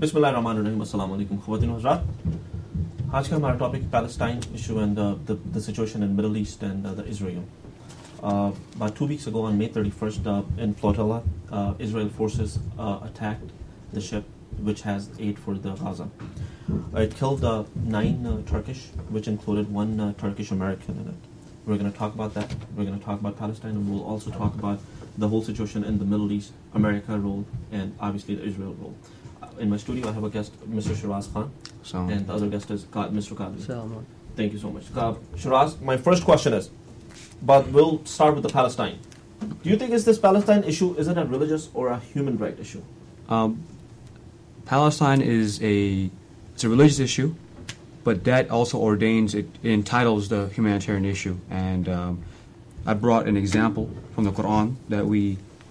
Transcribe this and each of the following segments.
बिस्मिल्लाहिर्रहमानिर्रहीम अस्सलाम वालेकुम ख़वातीन हज़रात. आज का हमारा topic Palestine issue and the situation in Middle East and the Israel. About 2 weeks ago on May 31st in Flotilla, Israel forces attacked the ship which has aid for the Gaza. It killed 9 Turkish, which included 1 Turkish American in it. We're going to talk about that. We're going to talk about Palestine, and we'll also talk about the whole situation in the Middle East, America role, and obviously the Israel role. In my studio, I have a guest, Mr. Shiraz Khan, and the other guest is Mr. Qadri. Thank you so much. Shiraz, my first question is, but we'll start with the Palestine. Do you think is this Palestine issue, is it a religious or a human right issue? Palestine is a religious issue, but that also ordains, it entitles the humanitarian issue. And I brought an example from the Quran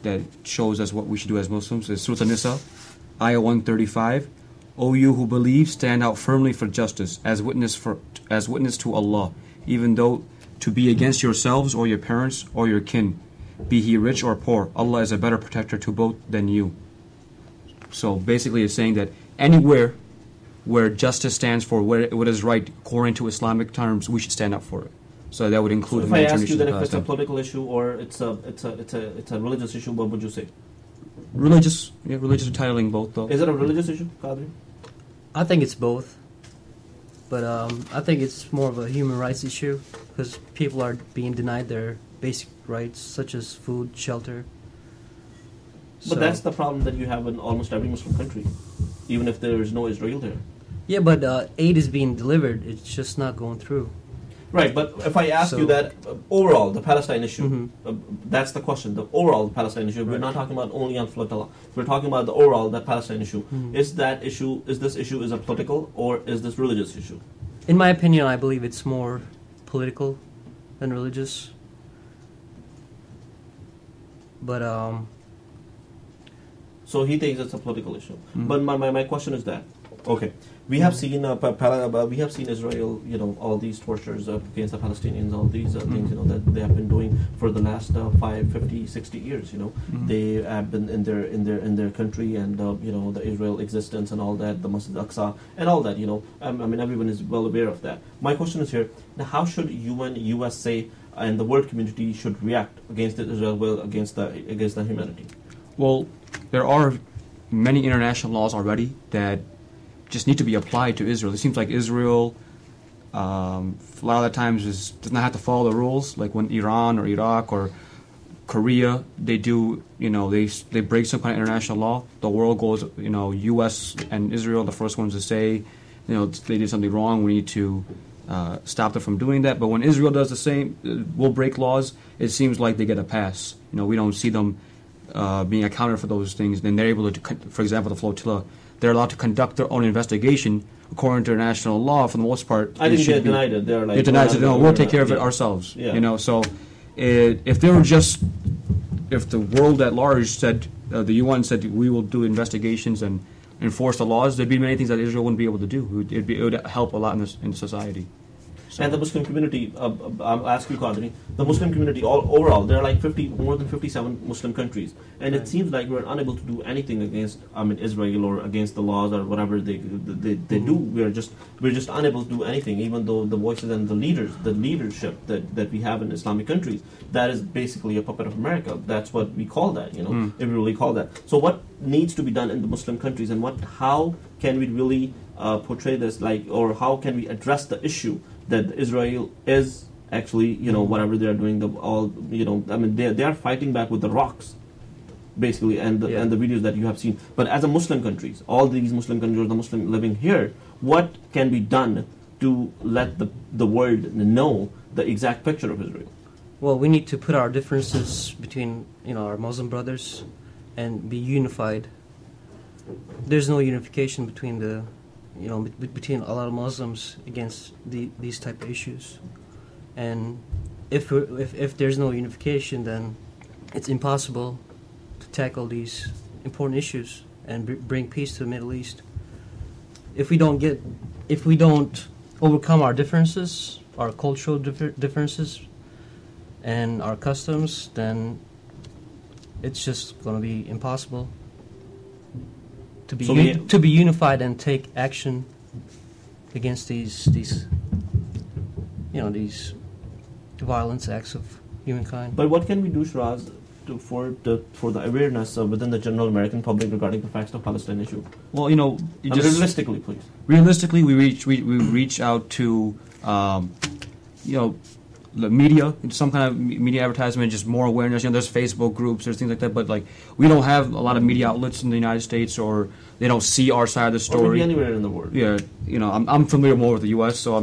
that shows us what we should do as Muslims. It's Surah An-Nisa, Ayah 135. O you who believe, stand out firmly for justice, as witness to Allah, even though to be against yourselves or your parents or your kin, be he rich or poor, Allah is a better protector to both than you. So basically it's saying that anywhere where justice stands for what is right according to Islamic terms, we should stand up for it. So that would include. So if I ask you that if it's a political issue or it's a religious issue, what would you say? Religious entitling both, though. Is it a religious issue, Qadri? I think it's both, but I think it's more of a human rights issue because people are being denied their basic rights such as food, shelter. But that's the problem that you have in almost every Muslim country, even if there is no Israel there. Yeah, but aid is being delivered. It's just not going through. Right, but if I ask you that overall, the Palestine issue, that's the question, the overall Palestine issue, we're not talking about only on Flotilla, we're talking about the overall, the Palestine issue. Is this issue is a political or is this religious issue? In my opinion, I believe it's more political than religious. But, so he thinks it's a political issue. But my question is that, okay, we have seen Israel, all these tortures against the Palestinians, all these things, that they have been doing for the last 5, 50, 60 years. They have been in their country, and the Israel existence and all that, the Masjid Al-Aqsa and all that. I mean, everyone is well aware of that. My question is here: now, how should UN, USA, and the world community should react against Israel, against the humanity? Well, there are many international laws already that just need to be applied to Israel. It seems like Israel, a lot of the times, does not have to follow the rules. Like when Iran or Iraq or Korea, they do, they break some kind of international law. The world goes, U.S. and Israel, the first ones to say, they did something wrong. We need to stop them from doing that. But when Israel does the same, will break laws, it seems like they get a pass. We don't see them being accounted for those things. Then they're able to, for example, the flotilla, they're allowed to conduct their own investigation according to international law. For the most part, I think they're denied it. They're like, they're denied it. No, we'll take care of it ourselves. Yeah. So if the world at large said, the UN said we will do investigations and enforce the laws, there'd be many things that Israel wouldn't be able to do. It would help a lot in society. So. And the Muslim community, I'll ask you, Qadri, the Muslim community overall, there are like more than 57 Muslim countries, and it seems like we're unable to do anything against, Israel or against the laws or whatever they do. We're just unable to do anything, even though the voices and the leadership that we have in Islamic countries, that is basically a puppet of America. That's what we call that, if we really call that. So what needs to be done in the Muslim countries, and how can we really portray this, or how can we address the issue that Israel is actually, whatever they are doing, they are fighting back with the rocks, basically, and the videos that you have seen. But as a Muslim countries, all these Muslim countries, the Muslim living here, what can be done to let the world know the exact picture of Israel? Well, we need to put our differences between, our Muslim brothers and be unified. There's no unification between between a lot of Muslims against these type of issues, and if there's no unification, then it's impossible to tackle these important issues and bring peace to the Middle East. If we don't overcome our differences, our cultural differences, and our customs, then it's just going to be impossible. to be So to be unified and take action against these these violence acts of humankind. But what can we do, Shiraz, for the awareness within the general American public regarding the facts of Palestine issue? Well, you know, realistically, please. Realistically, we reach out to the media, some kind of media advertisement, just more awareness. You know, there's Facebook groups, there's things like that, but like we don't have a lot of media outlets in the United States, or they don't see our side of the story. Or maybe anywhere in the world. Yeah, you know, I'm familiar more with the U.S., so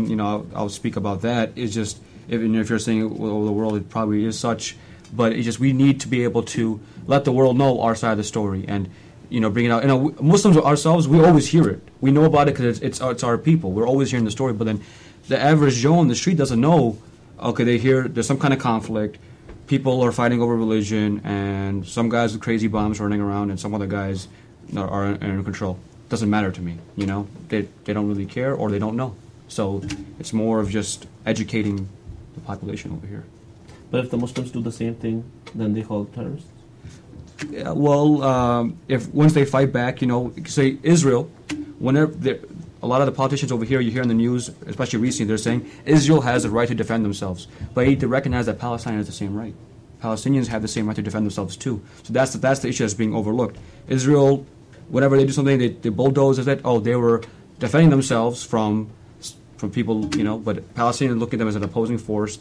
I'll speak about that. It's just if you're saying all the world, it probably is such, but it's just we need to be able to let the world know our side of the story and bring it out. Muslims ourselves, we always hear it. We know about it because it's our people. We're always hearing the story, but then the average Joe on the street doesn't know. Okay, they hear there's some kind of conflict, people are fighting over religion, and some guys with crazy bombs running around, and some other guys are in control. Doesn't matter to me, They don't really care, or they don't know. So it's more of just educating the population over here. But if the Muslims do the same thing, then they call it terrorists? Yeah, well, if once they fight back, say Israel, whenever a lot of the politicians over here, you hear in the news, especially recently, they're saying Israel has the right to defend themselves. But you need to recognize that Palestine has the same right. Palestinians have the same right to defend themselves too. So that's the issue that's being overlooked. Israel, whenever they do something, they bulldoze it. Oh, they were defending themselves from people, but Palestinians look at them as an opposing force.